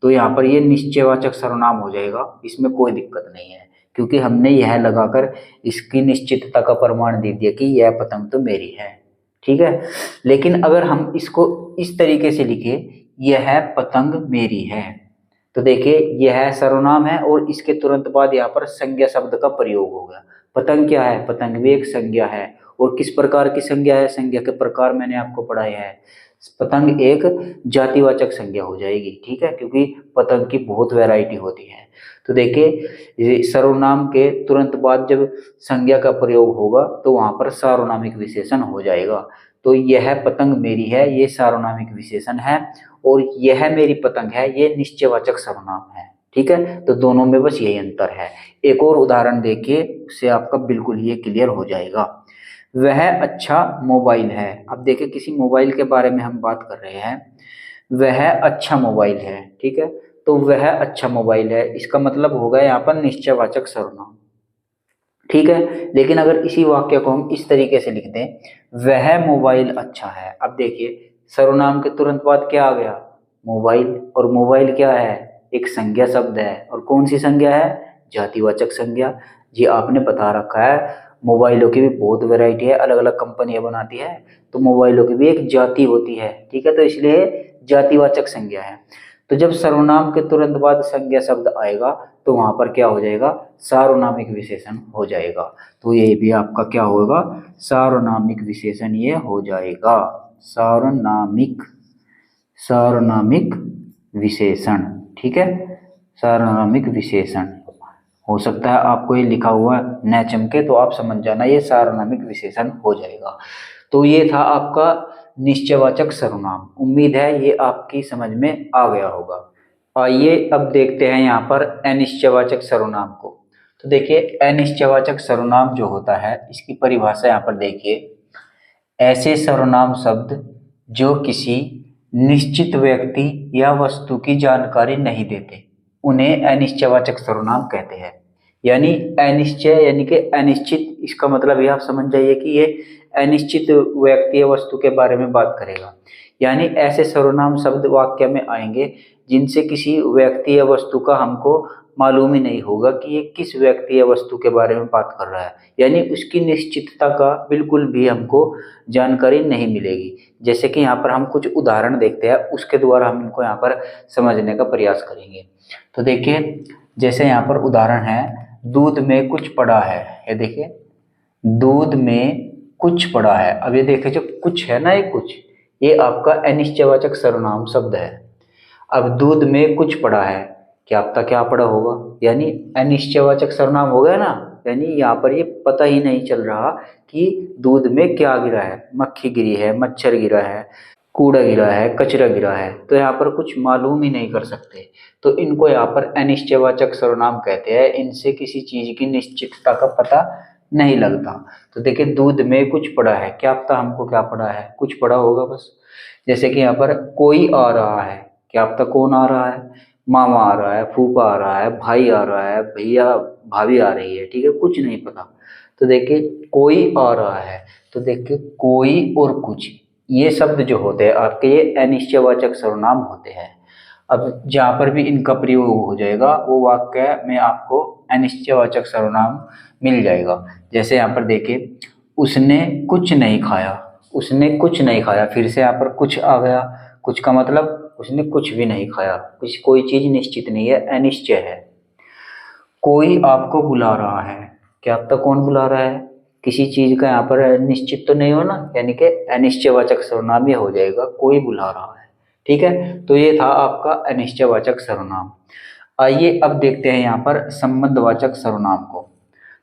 तो यहाँ पर ये निश्चयवाचक सर्वनाम हो जाएगा, इसमें कोई दिक्कत नहीं है, क्योंकि हमने यह लगाकर इसकी निश्चितता का प्रमाण दे दिया कि यह पतंग तो मेरी है। ठीक है, लेकिन अगर हम इसको इस तरीके से लिखे, यह पतंग मेरी है, तो देखिए यह सर्वनाम है और इसके तुरंत बाद यहाँ पर संज्ञा शब्द का प्रयोग होगा। पतंग क्या है, पतंग भी एक संज्ञा है, और किस प्रकार की संज्ञा है, संज्ञा के प्रकार मैंने आपको पढ़ाया है, पतंग एक जातिवाचक संज्ञा हो जाएगी। ठीक है, क्योंकि पतंग की बहुत वैरायटी होती है। तो देखिए सर्वनाम के तुरंत बाद जब संज्ञा का प्रयोग होगा तो वहां पर सार्वनामिक विशेषण हो जाएगा। तो यह पतंग मेरी है, ये सार्वनामिक विशेषण है, और यह मेरी पतंग है, ये निश्चयवाचक सर्वनाम है। ठीक है, तो दोनों में बस यही अंतर है। एक और उदाहरण देखिए, उससे आपका बिल्कुल ये क्लियर हो जाएगा। वह अच्छा मोबाइल है। अब देखिए, किसी मोबाइल के बारे में हम बात कर रहे हैं, वह अच्छा मोबाइल है। ठीक है, तो वह अच्छा मोबाइल है, इसका मतलब होगा यहाँ पर निश्चयवाचक सर्वनाम। ठीक है, लेकिन अगर इसी वाक्य को हम इस तरीके से लिख दें, वह मोबाइल अच्छा है। अब देखिए, सर्वनाम के तुरंत बाद क्या आ गया, मोबाइल, और मोबाइल क्या है, एक संज्ञा शब्द है, और कौन सी संज्ञा है, जातिवाचक संज्ञा। जी आपने बता रखा है, मोबाइलों की भी बहुत वैरायटी है, अलग अलग कंपनियां बनाती है, तो मोबाइलों की भी एक जाति होती है। ठीक है, तो इसलिए जातिवाचक संज्ञा है। तो जब सर्वनाम के तुरंत बाद संज्ञा शब्द आएगा, तो वहां पर क्या हो जाएगा, सार्वनामिक विशेषण हो जाएगा। तो ये भी आपका क्या होगा, सार्वनामिक विशेषण ये हो जाएगा, सार्वनामिक सार्वनामिक विशेषण। ठीक है, सार्वनामिक विशेषण। हो सकता है आपको ये लिखा हुआ न चमके, तो आप समझ जाना ये सार्वनामिक विशेषण हो जाएगा। तो ये था आपका निश्चयवाचक सर्वनाम। उम्मीद है ये आपकी समझ में आ गया होगा। आइए अब देखते हैं यहाँ पर अनिश्चयवाचक सर्वनाम को। तो देखिए, अनिश्चयवाचक सर्वनाम जो होता है, इसकी परिभाषा यहाँ पर देखिए, ऐसे सर्वनाम शब्द जो किसी निश्चित व्यक्ति या वस्तु की जानकारी नहीं देते, उन्हें अनिश्चयवाचक सर्वनाम कहते हैं। यानी अनिश्चय यानी कि अनिश्चित, इसका मतलब ये आप समझ जाइए कि ये अनिश्चित व्यक्ति या वस्तु के बारे में बात करेगा। यानी ऐसे सर्वनाम शब्द वाक्य में आएंगे जिनसे किसी व्यक्ति या वस्तु का हमको मालूम ही नहीं होगा कि ये किस व्यक्ति या वस्तु के बारे में बात कर रहा है, यानी उसकी निश्चितता का बिल्कुल भी हमको जानकारी नहीं मिलेगी। जैसे कि यहाँ पर हम कुछ उदाहरण देखते हैं, उसके द्वारा हम इनको यहाँ पर समझने का प्रयास करेंगे। तो देखिए, जैसे यहाँ पर उदाहरण है, दूध में कुछ पड़ा है। ये देखिए, दूध में कुछ पड़ा है। अब ये देखिए, जो कुछ है ना, ये कुछ, ये आपका अनिश्चयवाचक सर्वनाम शब्द है। अब दूध में कुछ पड़ा है, क्या पता क्या पड़ा होगा, यानी अनिश्चयवाचक सर्वनाम हो गया ना। यानी यहाँ पर ये पता ही नहीं चल रहा कि दूध में क्या गिरा है, मक्खी गिरी है, मच्छर गिरा है, कूड़ा गिरा है, कचरा गिरा है, तो यहाँ पर कुछ मालूम ही नहीं कर सकते। तो इनको यहाँ पर अनिश्चयवाचक सर्वनाम कहते हैं। इनसे किसी चीज की निश्चितता का पता नहीं लगता। तो देखिए, दूध में कुछ पड़ा है, क्या पता हमको क्या पड़ा है, कुछ पड़ा होगा बस। जैसे कि यहाँ पर कोई आ रहा है, क्या पता कौन आ रहा है, मामा आ रहा है, फूफा आ रहा है, भाई आ रहा है, भैया भाभी आ रही है। ठीक है, कुछ नहीं पता। तो देखिए, कोई आ रहा है, तो देखिए कोई और कुछ, ये शब्द जो होते हैं आपके, ये अनिश्चयवाचक सर्वनाम होते हैं। अब जहाँ पर भी इनका प्रयोग हो जाएगा, वो वाक्य में आपको अनिश्चयवाचक सर्वनाम मिल जाएगा। जैसे यहाँ पर देखिए, उसने कुछ नहीं खाया, उसने कुछ नहीं खाया, फिर से यहाँ पर कुछ आ गया। कुछ का मतलब उसने कुछ भी नहीं खाया, कुछ कोई चीज निश्चित नहीं है, अनिश्चय है। कोई आपको बुला रहा है, क्या अब तक कौन बुला रहा है, किसी चीज का यहाँ पर निश्चित तो नहीं हो ना, यानी कि अनिश्चयवाचक सर्वनाम ये हो जाएगा, कोई बुला रहा है। ठीक है, तो ये था आपका अनिश्चयवाचक सर्वनाम। आइए अब देखते हैं यहाँ पर संबंधवाचक सर्वनाम को।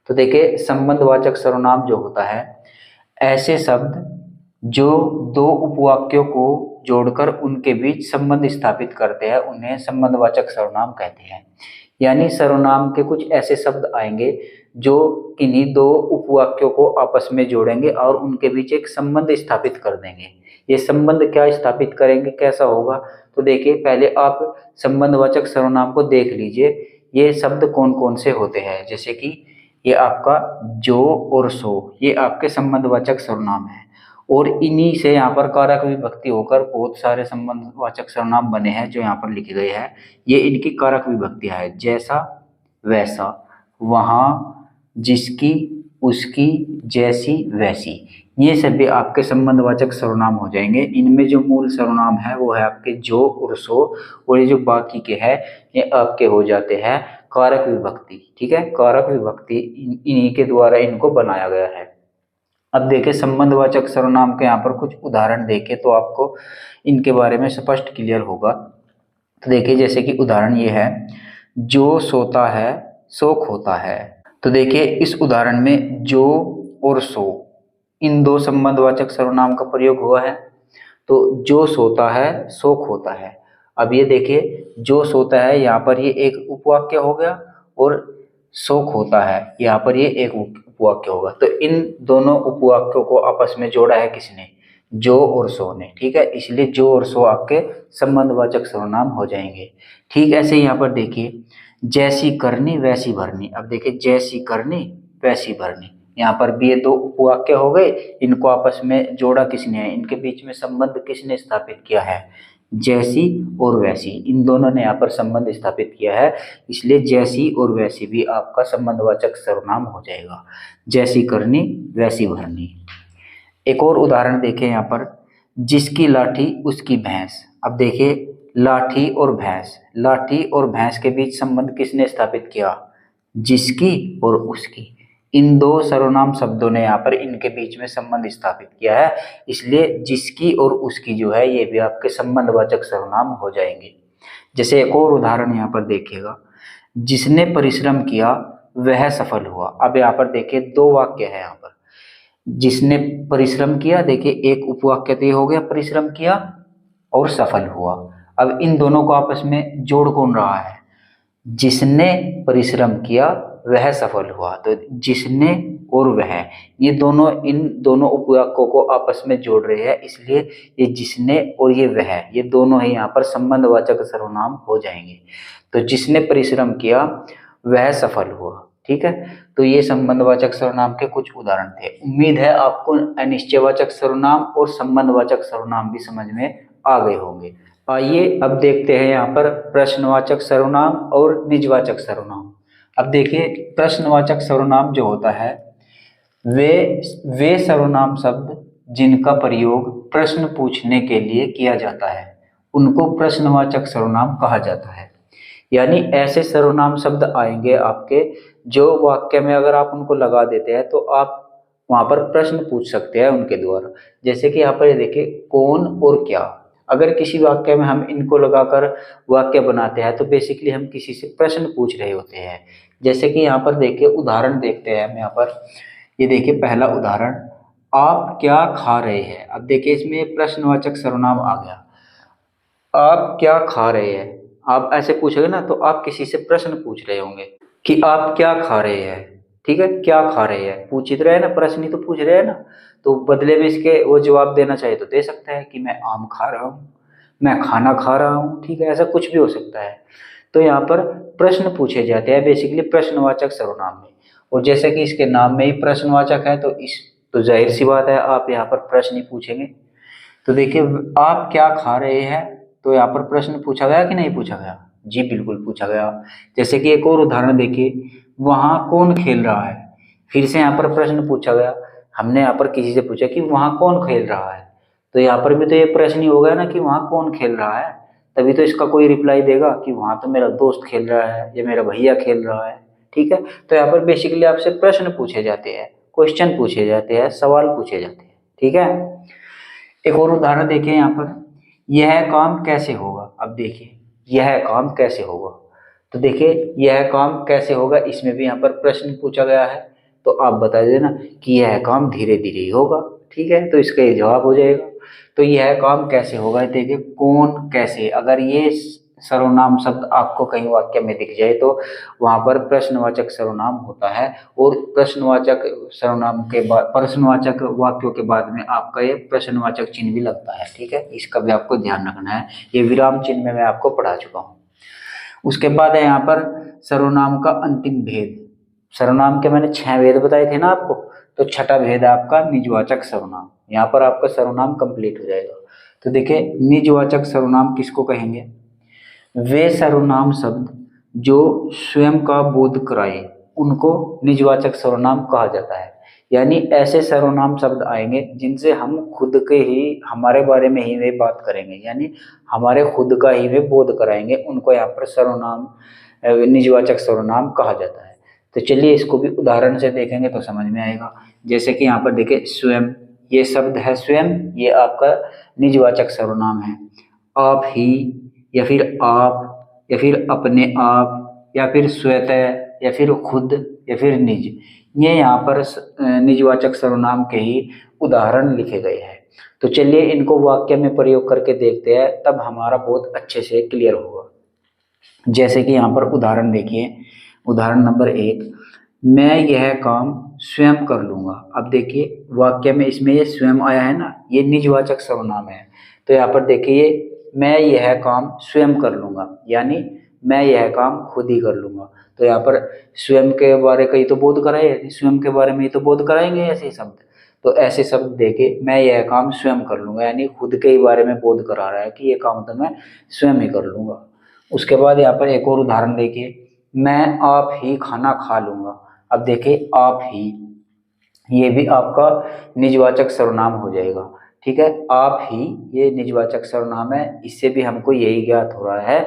तो देखिए, संबंधवाचक सर्वनाम जो होता है, ऐसे शब्द जो दो उपवाक्यों को जोड़कर उनके बीच संबंध स्थापित करते हैं, उन्हें संबंधवाचक सर्वनाम कहते हैं। यानी सर्वनाम के कुछ ऐसे शब्द आएंगे जो किन्हीं दो उपवाक्यों को आपस में जोड़ेंगे और उनके बीच एक संबंध स्थापित कर देंगे। ये संबंध क्या स्थापित करेंगे, कैसा होगा, तो देखिए, पहले आप संबंधवाचक सर्वनाम को देख लीजिए, ये शब्द कौन कौन से होते हैं। जैसे कि ये आपका जो और सो, ये आपके संबंधवाचक सर्वनाम है, और इन्हीं से यहाँ पर कारक विभक्ति होकर बहुत सारे संबंधवाचक सर्वनाम बने हैं जो यहाँ पर लिखे गए हैं। ये इनकी कारक विभक्तियां है, जैसा, वैसा, वहाँ, जिसकी, उसकी, जैसी, वैसी, ये सभी आपके संबंधवाचक सर्वनाम हो जाएंगे। इनमें जो मूल सर्वनाम है वो है आपके जो और सो, और ये जो बाकी के हैं ये आपके हो जाते हैं कारक विभक्ति। ठीक है, कारक विभक्ति इन्हीं के द्वारा इनको बनाया गया है। अब देखिए, संबंधवाचक सर्वनाम के यहाँ पर कुछ उदाहरण देखें तो आपको इनके बारे में स्पष्ट क्लियर होगा। तो देखिए, जैसे कि उदाहरण ये है, जो सोता है सो खोता है। तो देखिए, इस उदाहरण में जो और सो, इन दो संबंधवाचक सर्वनाम का प्रयोग हुआ है। तो जो सोता है सो खोता है। अब ये देखिए, जो सोता है यहाँ पर ये एक उपवाक्य हो गया, और सो खोता है यहाँ पर ये एक उपवाक्य होगा। तो इन दोनों उपवाक्यों को आपस में जोड़ा है किसने? जो और सो ने। ठीक है, इसलिए जो और सो आपके संबंधवाचक सर्वनाम हो जाएंगे। ठीक ऐसे यहाँ पर देखिए, जैसी करनी वैसी भरनी। अब देखिए, जैसी करनी वैसी भरनी, यहाँ पर भी ये दो उपवाक्य हो गए, इनको आपस में जोड़ा किसने है? इनके बीच में संबंध किसने स्थापित किया है? जैसी और वैसी, इन दोनों ने यहाँ पर संबंध स्थापित किया है, इसलिए जैसी और वैसी भी आपका संबंधवाचक सर्वनाम हो जाएगा। जैसी करनी वैसी भरनी। एक और उदाहरण देखें यहाँ पर, जिसकी लाठी उसकी भैंस। अब देखिए, लाठी और भैंस, लाठी और भैंस के बीच संबंध किसने स्थापित किया? जिसकी और उसकी। इन दो सर्वनाम शब्दों ने यहाँ पर इनके बीच में संबंध स्थापित किया है, इसलिए जिसकी और उसकी जो है ये भी आपके संबंधवाचक सर्वनाम हो जाएंगे। जैसे एक और उदाहरण यहाँ पर देखिएगा, जिसने परिश्रम किया वह सफल हुआ। अब यहाँ पर देखिए, दो वाक्य है यहाँ पर। जिसने परिश्रम किया, देखिए एक उपवाक्य तो ये हो गया, परिश्रम किया और सफल हुआ। अब इन दोनों को आपस में जोड़ कौन रहा है? जिसने परिश्रम किया वह सफल हुआ। तो जिसने और वह, ये दोनों, इन दोनों उपवाक्यों को आपस में जोड़ रहे हैं, इसलिए ये जिसने और ये वह, ये दोनों ही यहाँ पर संबंधवाचक सर्वनाम हो जाएंगे। तो जिसने परिश्रम किया वह सफल हुआ। ठीक है, तो ये संबंधवाचक सर्वनाम के कुछ उदाहरण थे। उम्मीद है आपको अनिश्चयवाचक सर्वनाम और संबंधवाचक सर्वनाम भी समझ में आ गए होंगे। आइए अब देखते हैं यहाँ पर प्रश्नवाचक सर्वनाम और निजवाचक सर्वनाम। अब देखिए, प्रश्नवाचक सर्वनाम जो होता है वे सर्वनाम शब्द जिनका प्रयोग प्रश्न पूछने के लिए किया जाता है, उनको प्रश्नवाचक सर्वनाम कहा जाता है। यानी ऐसे सर्वनाम शब्द आएंगे आपके, जो वाक्य में अगर आप उनको लगा देते हैं तो आप वहां पर प्रश्न पूछ सकते हैं उनके द्वारा। जैसे कि यहाँ पर ये देखिए, कौन और क्या। अगर किसी वाक्य में हम इनको लगाकर वाक्य बनाते हैं तो बेसिकली हम किसी से प्रश्न पूछ रहे होते हैं। जैसे कि यहाँ पर देखिए, उदाहरण देखते हैं हम यहाँ पर। ये देखिए पहला उदाहरण, आप क्या खा रहे हैं। अब देखिए, इसमें प्रश्नवाचक सर्वनाम आ गया, आप क्या खा रहे हैं। आप ऐसे पूछोगे ना तो आप किसी से प्रश्न पूछ रहे होंगे कि आप क्या खा रहे हैं। ठीक है, क्या खा रहे हैं पूछ ही तो रहे हैं ना, प्रश्न ही तो पूछ रहे हैं ना। तो बदले में इसके वो जवाब देना चाहिए तो दे सकता है कि मैं आम खा रहा हूँ, मैं खाना खा रहा हूँ। ठीक है, ऐसा कुछ भी हो सकता है। तो यहाँ पर प्रश्न पूछे जाते हैं बेसिकली प्रश्नवाचक सर्वनाम में। और जैसे कि इसके नाम में ही प्रश्नवाचक है, तो जाहिर सी बात है आप यहाँ पर प्रश्न ही पूछेंगे। तो देखिए, आप क्या खा रहे हैं, तो यहाँ पर प्रश्न पूछा गया कि नहीं पूछा गया? जी बिल्कुल पूछा गया। जैसे कि एक और उदाहरण देखिए, वहाँ कौन खेल रहा है। फिर से यहाँ पर प्रश्न पूछा गया, हमने यहाँ पर किसी से पूछा कि वहाँ कौन खेल रहा है। तो यहाँ पर भी तो ये प्रश्न ही हो गया ना कि वहाँ कौन खेल रहा है, तभी तो इसका कोई रिप्लाई देगा कि वहाँ तो मेरा दोस्त खेल रहा है या मेरा भैया खेल रहा है। ठीक है, तो यहाँ पर बेसिकली आपसे प्रश्न पूछे जाते हैं, क्वेश्चन पूछे जाते हैं, सवाल पूछे जाते हैं। ठीक है, एक और उदाहरण देखिए यहाँ पर, यह काम कैसे होगा। अब देखिए, यह काम कैसे होगा, तो देखिए यह काम कैसे होगा, इसमें भी यहाँ पर प्रश्न पूछा गया है। तो आप बता देना कि यह काम धीरे धीरे ही होगा। ठीक है, तो इसका ये जवाब हो जाएगा। तो यह काम कैसे होगा, देखिए कौन कैसे, अगर ये सर्वनाम शब्द आपको कहीं वाक्य में दिख जाए तो वहां पर प्रश्नवाचक सर्वनाम होता है। और प्रश्नवाचक सर्वनाम के बाद, प्रश्नवाचक वाक्यों के बाद में आपका ये प्रश्नवाचक चिन्ह भी लगता है। ठीक है, इसका भी आपको ध्यान रखना है। ये विराम चिन्ह में मैं आपको पढ़ा चुका हूँ। उसके बाद है यहाँ पर सर्वनाम का अंतिम भेद। सर्वनाम के मैंने 6 भेद बताए थे ना आपको, तो छठा भेद है आपका निजवाचक सर्वनाम। यहाँ पर आपका सर्वनाम कंप्लीट हो जाएगा। तो देखिए, निजवाचक सर्वनाम किसको कहेंगे? वे सर्वनाम शब्द जो स्वयं का बोध कराए उनको निजवाचक सर्वनाम कहा जाता है। यानी ऐसे सर्वनाम शब्द आएंगे जिनसे हम खुद के ही, हमारे बारे में ही वे बात करेंगे, यानी हमारे खुद का ही वे बोध कराएंगे, उनको यहाँ पर सर्वनाम, निजवाचक सर्वनाम कहा जाता है। तो चलिए इसको भी उदाहरण से देखेंगे तो समझ में आएगा। जैसे कि यहाँ पर देखिए, स्वयं, ये शब्द है स्वयं, ये आपका निजवाचक सर्वनाम है। आप ही, या फिर आप, या फिर अपने आप, या फिर स्वतः, या फिर खुद, या फिर निज, ये यहाँ पर निजवाचक सर्वनाम के ही उदाहरण लिखे गए हैं। तो चलिए इनको वाक्य में प्रयोग करके देखते हैं, तब हमारा बहुत अच्छे से क्लियर होगा। जैसे कि यहाँ पर उदाहरण देखिए, उदाहरण नंबर 1, मैं यह काम स्वयं कर लूंगा। अब देखिए वाक्य में इसमें ये स्वयं आया है ना, ये निजवाचक सर्वनाम है। तो यहाँ पर देखिए मैं यह काम स्वयं कर लूंगा, यानी मैं यह काम खुद ही कर लूंगा। तो यहाँ पर स्वयं के बारे कई तो बोध कराए, स्वयं के बारे में ही तो बोध कराएंगे ऐसे शब्द। तो ऐसे शब्द देके मैं यह काम स्वयं कर लूंगा, यानी खुद के ही बारे में बोध करा रहा है कि ये काम तो मैं स्वयं ही कर लूंगा। उसके बाद यहाँ पर एक और उदाहरण देखिए, मैं आप ही खाना खा लूंगा। अब देखिए आप ही, ये भी आपका निजवाचक सर्वनाम हो जाएगा। ठीक है, आप ही ये निजवाचक सर्वनाम है। इससे भी हमको यही ज्ञात हो रहा है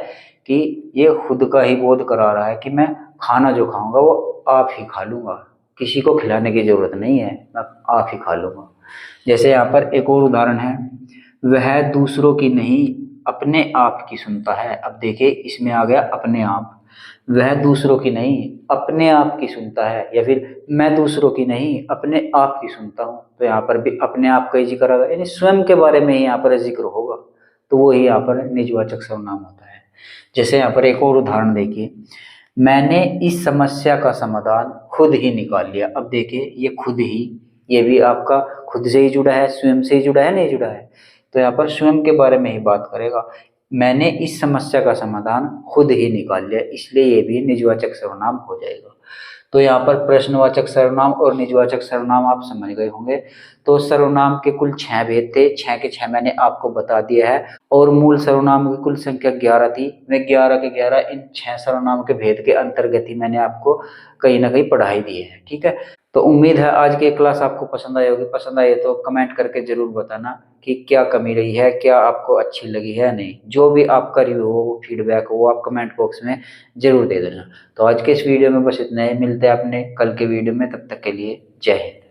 कि ये खुद का ही बोध करा रहा है कि मैं खाना जो खाऊंगा वो आप ही खा लूंगा, किसी को खिलाने की जरूरत नहीं है, मैं आप ही खा लूंगा। जैसे यहाँ पर एक और उदाहरण है, वह दूसरों की नहीं अपने आप की सुनता है। अब देखिए इसमें आ गया अपने आप, वह दूसरों की नहीं अपने आप की सुनता है, या फिर मैं दूसरों की नहीं अपने आप की सुनता हूँ। तो यहाँ पर भी अपने आप का ही जिक्र होगा, यानी स्वयं के बारे में ही यहाँ पर जिक्र होगा, तो वो ही यहाँ पर निजवाचक सर्वनाम होता है। जैसे यहाँ पर एक और उदाहरण देखिए, मैंने इस समस्या का समाधान खुद ही निकाल लिया। अब देखिए ये खुद ही, ये भी आपका खुद से ही जुड़ा है, स्वयं से ही जुड़ा है, नहीं जुड़ा है। तो यहाँ पर स्वयं के बारे में ही बात करेगा, मैंने इस समस्या का समाधान खुद ही निकाल लिया, इसलिए ये भी निजवाचक सर्वनाम हो जाएगा। तो यहाँ पर प्रश्नवाचक सर्वनाम और निजवाचक सर्वनाम आप समझ गए होंगे। तो सर्वनाम के कुल 6 भेद थे, 6 के 6 मैंने आपको बता दिया है, और मूल सर्वनाम की कुल संख्या 11 थी। वे 11 के 11 इन 6 सर्वनाम के भेद के अंतर्गत ही मैंने आपको कहीं ना कहीं पढ़ाई दी है। ठीक है, तो उम्मीद है आज की क्लास आपको पसंद आई होगी। पसंद आई तो कमेंट करके जरूर बताना कि क्या कमी रही है, क्या आपको अच्छी लगी है नहीं। जो भी आपका रिव्यू हो, फीडबैक हो, आप कमेंट बॉक्स में जरूर दे देना। तो आज के इस वीडियो में बस इतना ही, मिलते हैं अपने कल के वीडियो में, तब तक के लिए जय हिंद।